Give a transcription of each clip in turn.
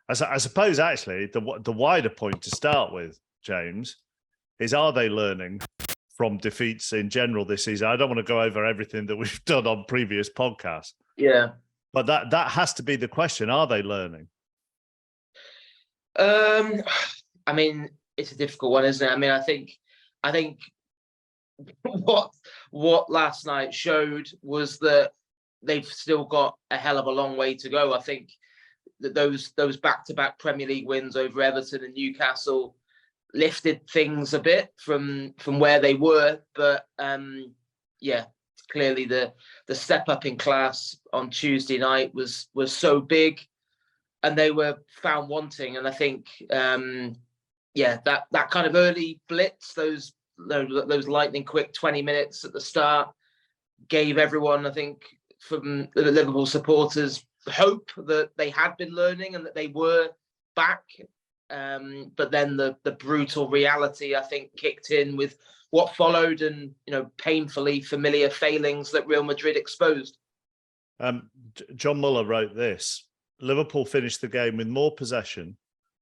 I suppose actually the wider point to start with, James, is are they learning from defeats in general this season? I don't want to go over everything that we've done on previous podcasts. Yeah. But that has to be the question. Are they learning? I mean, it's a difficult one, isn't it? I mean, I think what last night showed was that they've still got a hell of a long way to go. I think that those back-to-back Premier League wins over Everton and Newcastle lifted things a bit from where they were, but clearly the step up in class on Tuesday night was so big, and they were found wanting. And I think that kind of early blitz, those lightning quick 20 minutes at the start, gave everyone, I think, from the Liverpool supporters, hope that they had been learning and that they were back. But then the brutal reality, I think, kicked in with what followed, and painfully familiar failings that Real Madrid exposed. John Muller wrote this: Liverpool finished the game with more possession,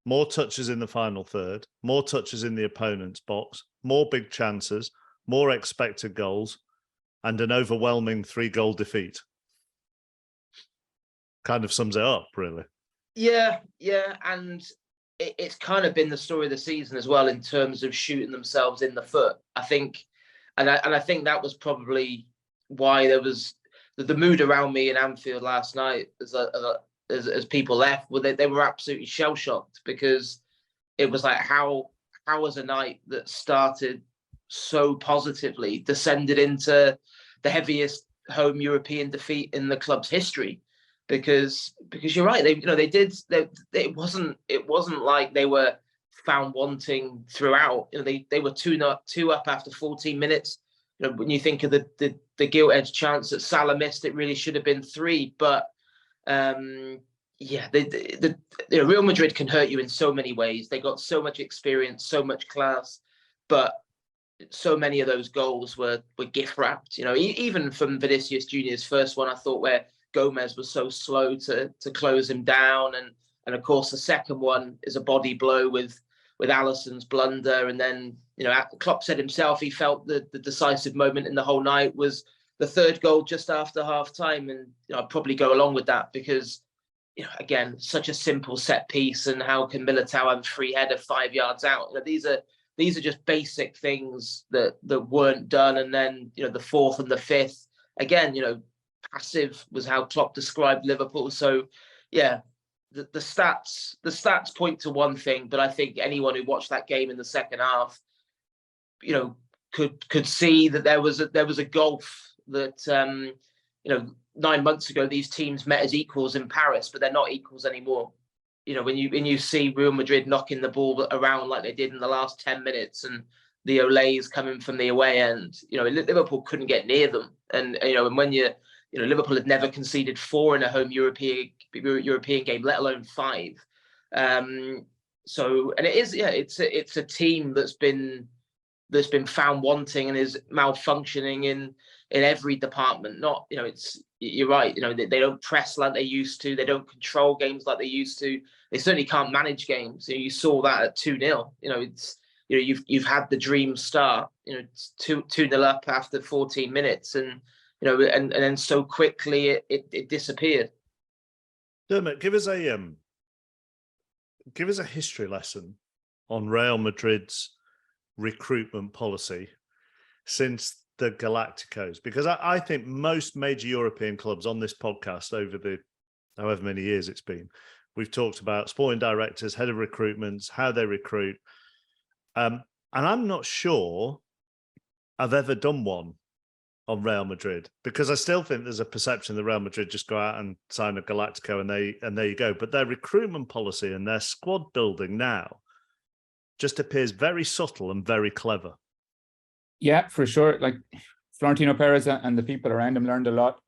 more touches in the final third, more touches in the opponent's box, more big chances, more expected goals, and an overwhelming 3-goal defeat. Kind of sums it up, really. Yeah, and it's kind of been the story of the season as well in terms of shooting themselves in the foot. I think, and I think that was probably why there was the mood around me in Anfield last night as people left. Well, they were absolutely shell shocked, because it was like how was a night that started so positively descended into the heaviest home European defeat in the club's history. Because you're right, it wasn't like they were found wanting throughout. They were 2 up after 14 minutes. When you think of the gilt edge chance that Salah missed, it really should have been 3. But Real Madrid can hurt you in so many ways. They got so much experience, so much class, but so many of those goals were gift wrapped. Even from Vinicius Junior's first one, I thought, where Gomez was so slow to close him down, and of course the second one is a body blow with Alisson's blunder. And then Klopp said himself he felt the decisive moment in the whole night was the third goal just after half time. And I'd probably go along with that, because again, such a simple set piece, and how can Militao have a free header 5 yards out? These are just basic things that weren't done. And then the fourth and the fifth, again, passive was how Klopp described Liverpool. So the stats point to one thing, but I think anyone who watched that game in the second half, could see that there was a gulf that 9 months ago these teams met as equals in Paris, but they're not equals anymore. When you see Real Madrid knocking the ball around like they did in the last 10 minutes, and the Olays coming from the away end, Liverpool couldn't get near them. And and when Liverpool had never conceded 4 in a home European game, let alone 5. So, and it is, it's a team that's been found wanting and is malfunctioning in every department. Not, you're right. They don't press like they used to. They don't control games like they used to. They certainly can't manage games. You saw that at 2-0. You've had the dream start. It's 2-0 up after 14 minutes, and and then so quickly it disappeared. Dermot, give us a history lesson on Real Madrid's recruitment policy since the Galacticos, because I think most major European clubs on this podcast over the however many years it's been, we've talked about sporting directors, head of recruitments, how they recruit, and I'm not sure I've ever done one on Real Madrid, because I still think there's a perception that Real Madrid just go out and sign a Galactico and there you go. But their recruitment policy and their squad building now just appears very subtle and very clever. Yeah, for sure. Like Florentino Perez and the people around him learned a lot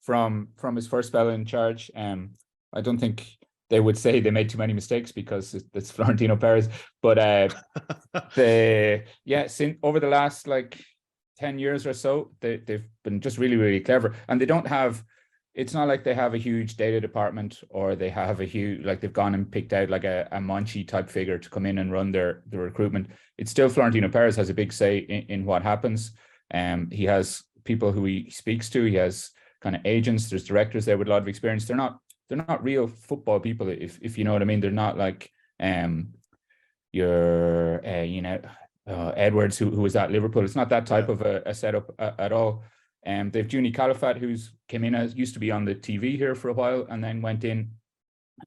from his first spell in charge. I don't think they would say they made too many mistakes, because it's Florentino Perez. But since over the last 10 years or so, they've been just really, really clever, and they don't have it's not like they have a huge data department, or they have a huge, like they've gone and picked out like a Monchi type figure to come in and run the recruitment. It's still Florentino Perez has a big say in what happens. He has people who he speaks to. He has kind of agents. There's directors there with a lot of experience. They're not real football people, if you know what I mean. They're not like Edwards, who was at Liverpool. It's not that type of a setup at all. They've Juni Califat, who's came in as used to be on the TV here for a while, and then went in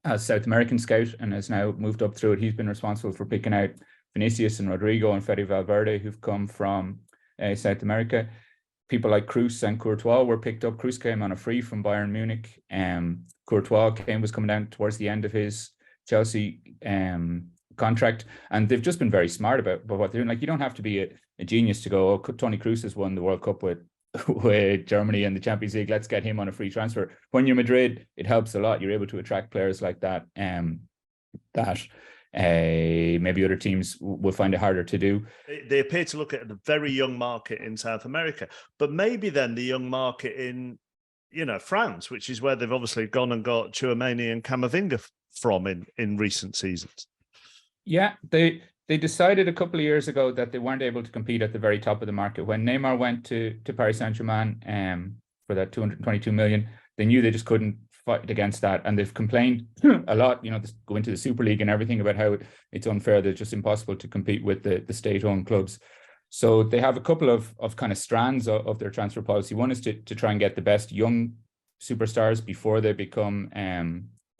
as South American scout and has now moved up through it. He's been responsible for picking out Vinicius and Rodrigo and Fede Valverde, who've come from South America. People like Kroos and Courtois were picked up. Kroos came on a free from Bayern Munich. Courtois was coming down towards the end of his Chelsea contract, and they've just been very smart about what they're doing. Like, you don't have to be a genius to go, oh, Toni Kroos has won the World Cup with Germany and the Champions League, let's get him on a free transfer. When you're Madrid, it helps a lot. You're able to attract players like that, maybe other teams will find it harder to do. They appear to look at the very young market in South America, but maybe then the young market in, France, which is where they've obviously gone and got Tchouaméni and Camavinga from in recent seasons. Yeah, they decided a couple of years ago that they weren't able to compete at the very top of the market. When Neymar went to Paris Saint-Germain for that 222 million, they knew they just couldn't fight against that. And they've complained a lot, go into the Super League and everything about how it's unfair, that it's just impossible to compete with the state-owned clubs. So they have a couple of kind of strands of their transfer policy. One is to try and get the best young superstars before they become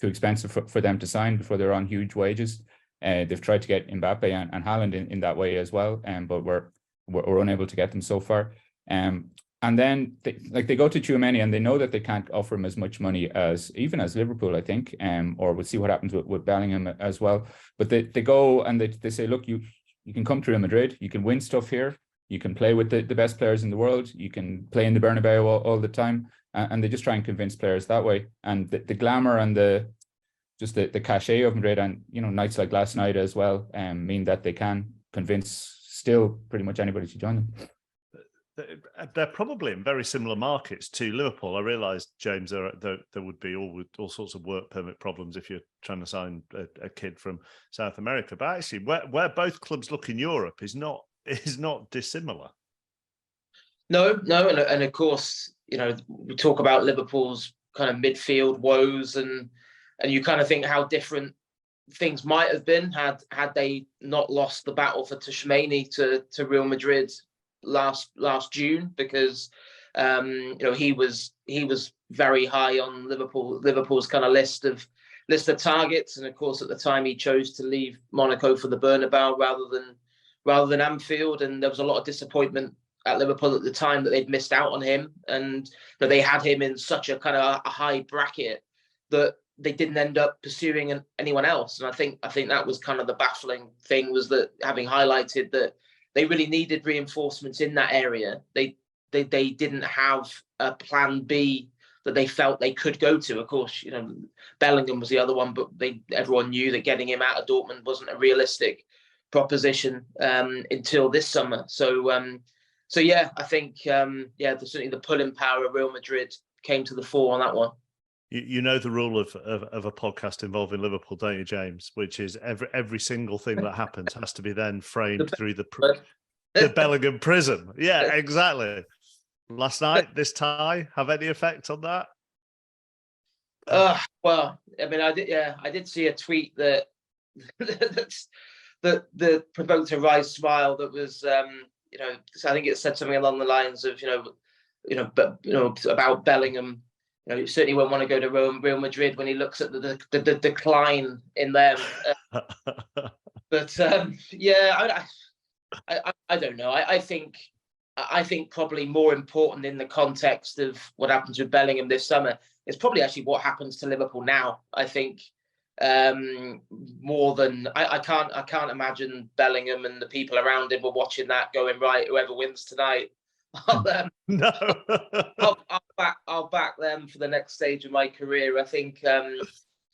too expensive for them to sign, before they're on huge wages. They've tried to get Mbappe and Haaland in that way as well, but we're unable to get them so far. And then they go to Tchouaméni, and they know that they can't offer him as much money as Liverpool, I think, or we'll see what happens with Bellingham as well. But they go and they say, look, you can come to Real Madrid, you can win stuff here, you can play with the best players in the world, you can play in the Bernabeu all the time, and they just try and convince players that way. And the glamour and the cachet of Madrid, and nights like last night as well, mean that they can convince still pretty much anybody to join them. They're probably in very similar markets to Liverpool. I realised, James, there would be all sorts of work permit problems if you're trying to sign a kid from South America. But actually, where both clubs look in Europe is not dissimilar. No, and of course, we talk about Liverpool's kind of midfield woes, and you kind of think how different things might have been had they not lost the battle for Tchouaméni to Real Madrid last June, because he was very high on Liverpool's kind of list of targets, and of course at the time he chose to leave Monaco for the Bernabeu rather than Anfield, and there was a lot of disappointment at Liverpool at the time that they'd missed out on him, and that they had him in such a kind of a high bracket that they didn't end up pursuing anyone else. And I think that was kind of the baffling thing, was that, having highlighted that they really needed reinforcements in that area, they didn't have a plan B that they felt they could go to. Of course, Bellingham was the other one, but everyone knew that getting him out of Dortmund wasn't a realistic proposition until this summer. So yeah, I think certainly the pulling power of Real Madrid came to the fore on that one. You know the rule of a podcast involving Liverpool, don't you, James? Which is every single thing that happens has to be then framed through the Bellingham prism. Yeah, exactly. Last night, this tie have any effect on that? Well, I mean, I did see a tweet that that provoked a wry smile. That was, I think it said something along the lines of, about Bellingham. He certainly won't want to go to Real Madrid when he looks at the decline in them. But I don't know. I think probably more important in the context of what happens with Bellingham this summer is probably actually what happens to Liverpool now. I think more than I can't imagine Bellingham and the people around him were watching that going, right, whoever wins tonight, I'll back them for the next stage of my career. I think, and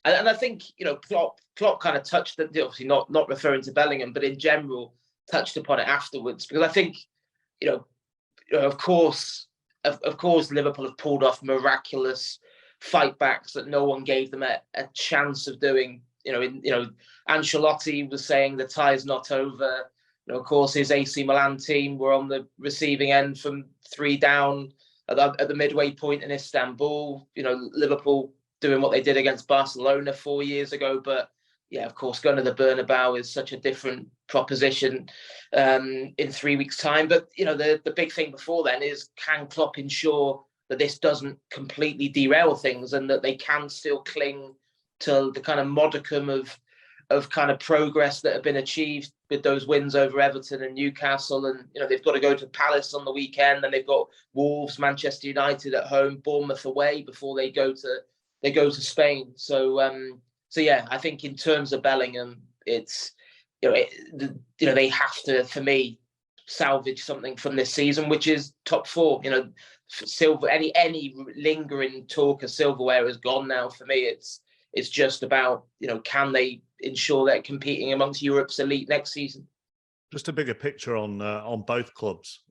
I think Klopp kind of touched it, obviously not referring to Bellingham, but in general touched upon it afterwards, because I think of course Liverpool have pulled off miraculous fight backs that no one gave them a chance of doing. Ancelotti was saying the tie's not over. Of course, his AC Milan team were on the receiving end from 3 down at the midway point in Istanbul. Liverpool doing what they did against Barcelona 4 years ago. But yeah, of course, going to the Bernabeu is such a different proposition in 3 weeks' time. But the big thing before then is, can Klopp ensure that this doesn't completely derail things and that they can still cling to the kind of modicum of kind of progress that have been achieved with those wins over Everton and Newcastle. And they've got to go to Palace on the weekend, and they've got Wolves, Manchester United at home, Bournemouth away before they go to Spain. So yeah, I think in terms of Bellingham, it's they have to, for me, salvage something from this season, which is top 4. Silver, any lingering talk of silverware is gone now. For me, it's just about, can they ensure they're competing amongst Europe's elite next season? Just a bigger picture on both clubs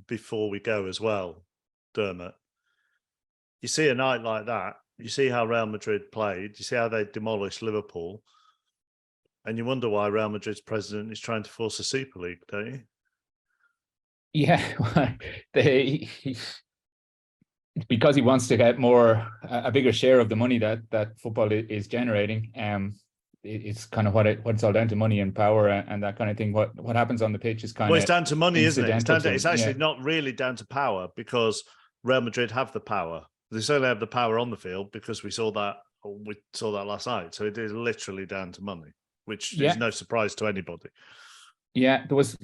before we go as well, Dermot. You see a night like that, you see how Real Madrid played, you see how they demolished Liverpool, and you wonder why Real Madrid's president is trying to force a Super League, don't you? Yeah, because he wants to get a bigger share of the money that football is generating. It's kind of what it's all down to, money and power and that kind of thing. What happens on the pitch is kind of, well, it's down to money, isn't it? It's actually yeah. not really down to power, because Real Madrid have the power. They certainly have the power on the field, because we saw that last night. So it is literally down to money, which is no surprise to anybody. Yeah, there was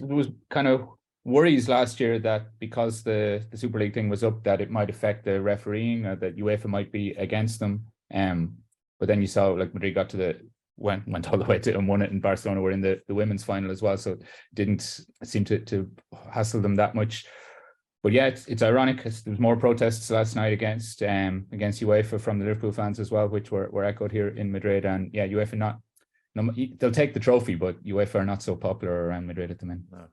kind of worries last year that because the Super League thing was up, that it might affect the refereeing, or that UEFA might be against them. But then you saw, like, Madrid got to went all the way to and won it, and Barcelona were in the women's final as well, so it didn't seem to hassle them that much. But yeah, it's ironic, because there was more protests last night against UEFA from the Liverpool fans as well, which were echoed here in Madrid. And yeah, UEFA they'll take the trophy, but UEFA are not so popular around Madrid at the minute. No.